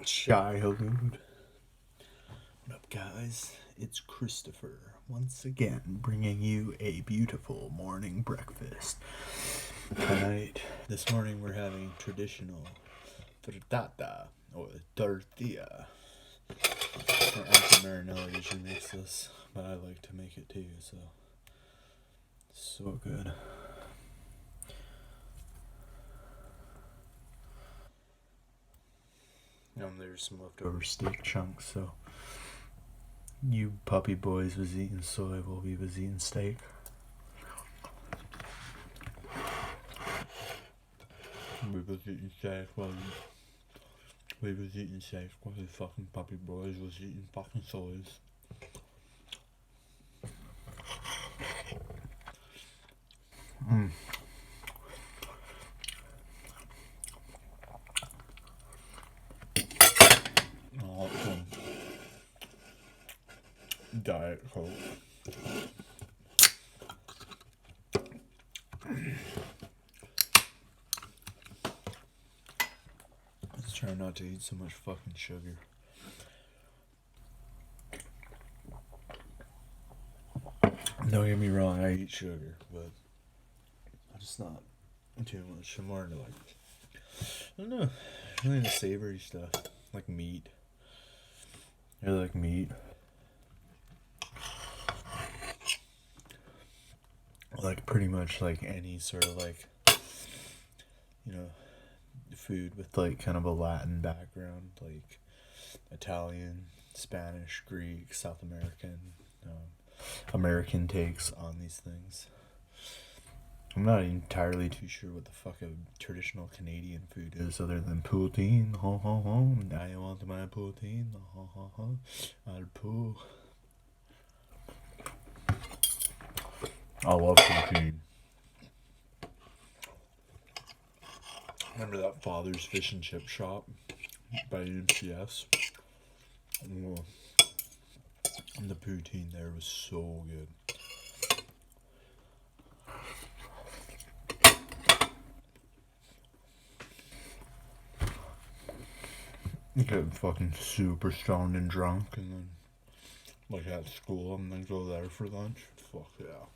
Childhood. What up, guys? It's Christopher once again bringing you a beautiful morning breakfast. This morning we're having traditional frittata or tortilla. My Uncle Marinella usually makes this, but I like to make it too, so good. There's some leftover steak chunks, so you puppy boys was eating soy while we was eating steak. We was eating steak while the fucking puppy boys was eating fucking soys. Awesome. Diet Coke. Let's try not to eat so much fucking sugar. Don't get me wrong, I eat sugar, but I'm just not too much. I'm more into I don't know, really into savory stuff, like meat. I like meat. Like pretty much like any sort of food with like kind of a Latin background, like Italian, Spanish, Greek, South American, American takes on these things. I'm not entirely too sure what the fuck a traditional Canadian food is other than poutine. Ho ho ho. I want my poutine. Ho ho ho. I'll poo. I love poutine. Remember that Father's Fish and Chip Shop by MCS? Oh, the poutine there was so good. Get fucking super stoned and drunk, and then like at school, and then go there for lunch. Fuck yeah.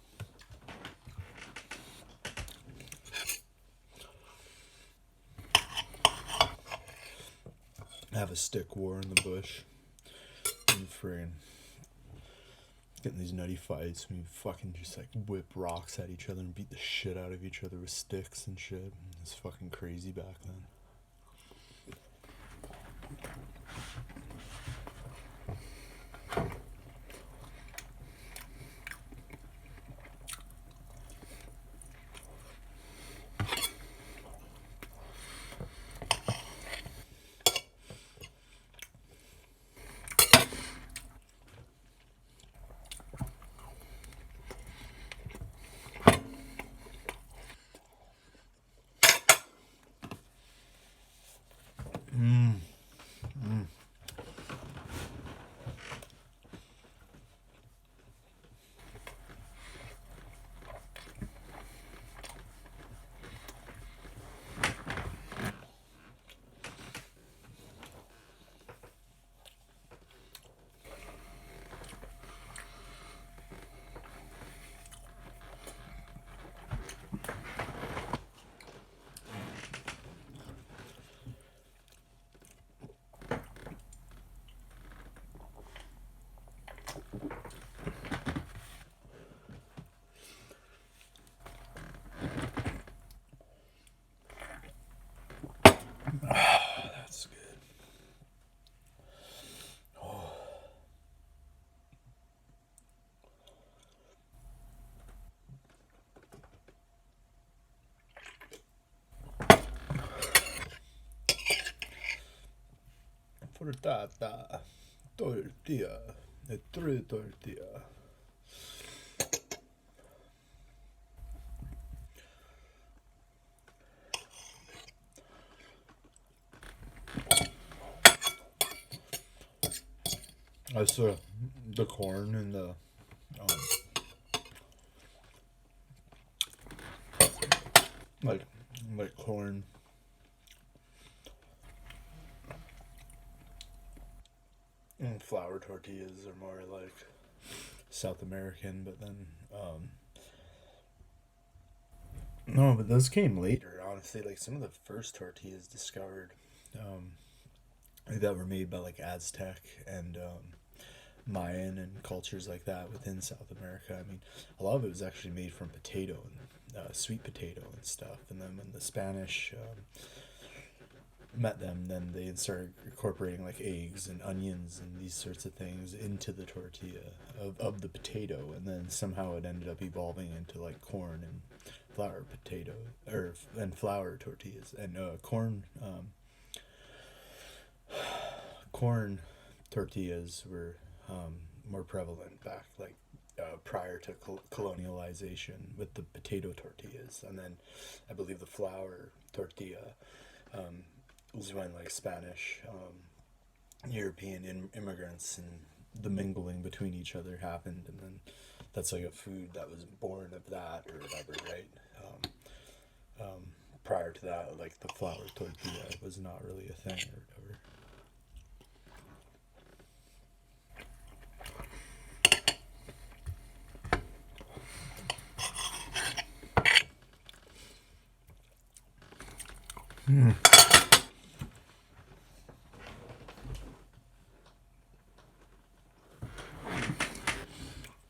Have a stick war in the bush. You friggin' getting these nutty fights. We fucking just like whip rocks at each other and beat the shit out of each other with sticks and shit. It's fucking crazy back then. That's good. Oh. Frittata, tortilla, e tre tortilla. That's the corn and the like corn Flour tortillas are more like South American, but then no, but those came later. Honestly, like some of the first tortillas discovered um, that were made by like Aztec and Mayan and cultures like that within South America. I mean, a lot of it was actually made from potato and sweet potato and stuff. And then when the Spanish met them, then they started incorporating like eggs and onions and these sorts of things into the tortilla of the potato, and then somehow it ended up evolving into like corn and flour potato and flour tortillas and corn tortillas were more prevalent back like prior to colonialization with the potato tortillas, and then I believe the flour tortilla was when like Spanish, European immigrants and the mingling between each other happened, and then that's like a food that was born of that or whatever, right? Prior to that, like the flour tortilla was not really a thing or whatever.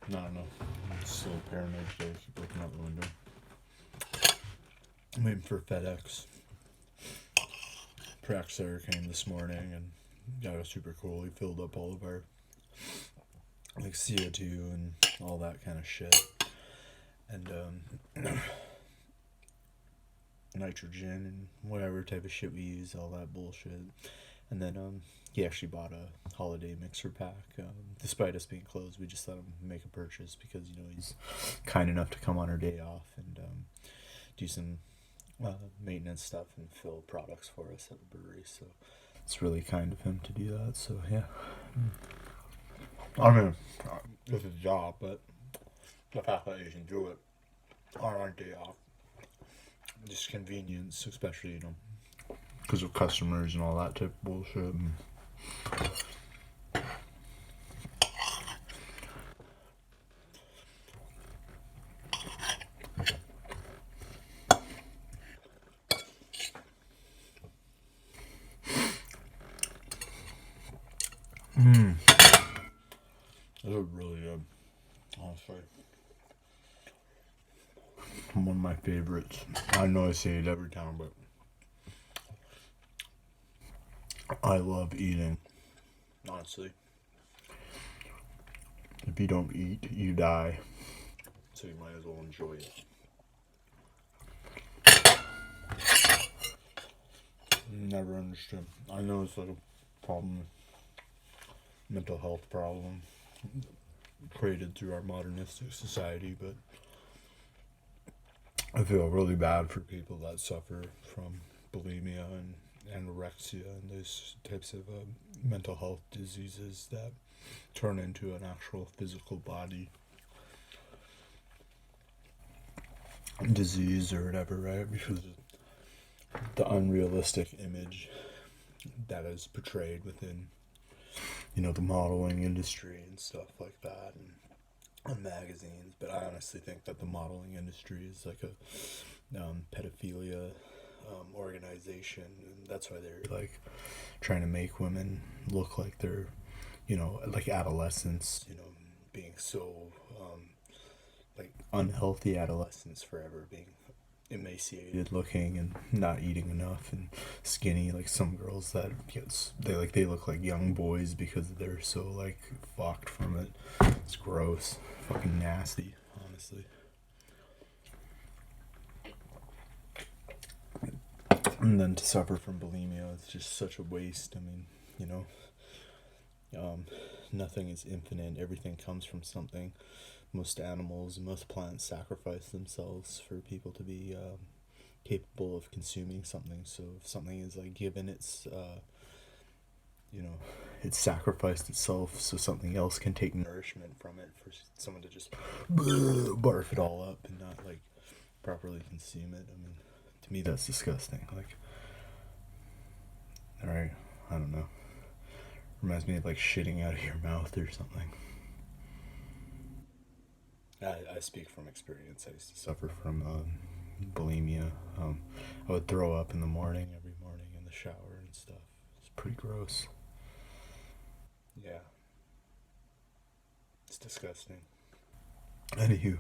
No, no. I'm still paranoid today. I keep looking out the window. I'm waiting for FedEx. Praxair came this morning and got us super cool. He filled up all of our like CO2 and all that kind of shit. And nitrogen and whatever type of shit we use, all that bullshit. And then he actually bought a holiday mixer pack. Despite us being closed, we just let him make a purchase because, you know, he's kind enough to come on our day off and do some maintenance stuff and fill products for us at the brewery. So it's really kind of him to do that. So yeah, I mean, it's a job, but the fact that you can do it on our day off, just convenience, especially, you know, because of customers and all that type of bullshit. Those are really good, honestly. One of my favorites. I know I say it every time, but I love eating. Honestly, if you don't eat, you die. So you might as well enjoy it. Never understood. I know it's like a problem, mental health problem created through our modernistic society, but I feel really bad for people that suffer from bulimia and anorexia and those types of mental health diseases that turn into an actual physical body disease or whatever, right? Because of the unrealistic image that is portrayed within, you know, the modeling industry and stuff like that, and magazines. But I honestly think that the modeling industry is like a pedophilia organization, and that's why they're like trying to make women look like they're, you know, like adolescents, you know, being so like unhealthy adolescents forever, being emaciated looking and not eating enough and skinny, like some girls that they look like young boys because they're so like fucked from it. It's gross, fucking nasty, honestly. And then to suffer from bulimia, it's just such a waste. I mean, you know, nothing is infinite. Everything comes from something. Most animals, most plants sacrifice themselves for people to be capable of consuming something. So if something is like given its, you know, it's sacrificed itself so something else can take nourishment from it, for someone to just barf it all up and not like properly consume it. I mean, to me that's disgusting. Like, all right, I don't know. Reminds me of like shitting out of your mouth or something. I speak from experience. I used to suffer from bulimia. I would throw up in the morning, every morning in the shower and stuff. It's pretty gross. Yeah. It's disgusting. Anywho,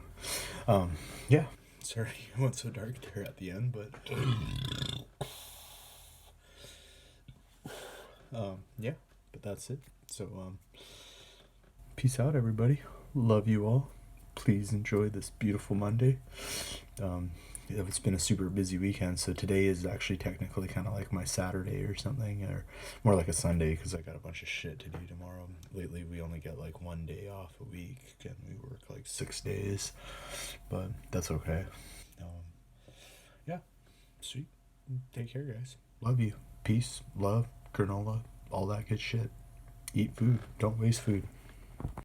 yeah. Sorry I went so dark there at the end, but yeah, but that's it. So peace out, everybody. Love you all. Please enjoy this beautiful Monday. It's been a super busy weekend, so today is actually technically kind of like my Saturday or something, or more like a Sunday because I got a bunch of shit to do tomorrow. Lately, we only get like 1 day off a week, and we work like 6 days, but that's okay. Yeah, sweet. Take care, guys. Love you. Peace, love, granola, all that good shit. Eat food. Don't waste food.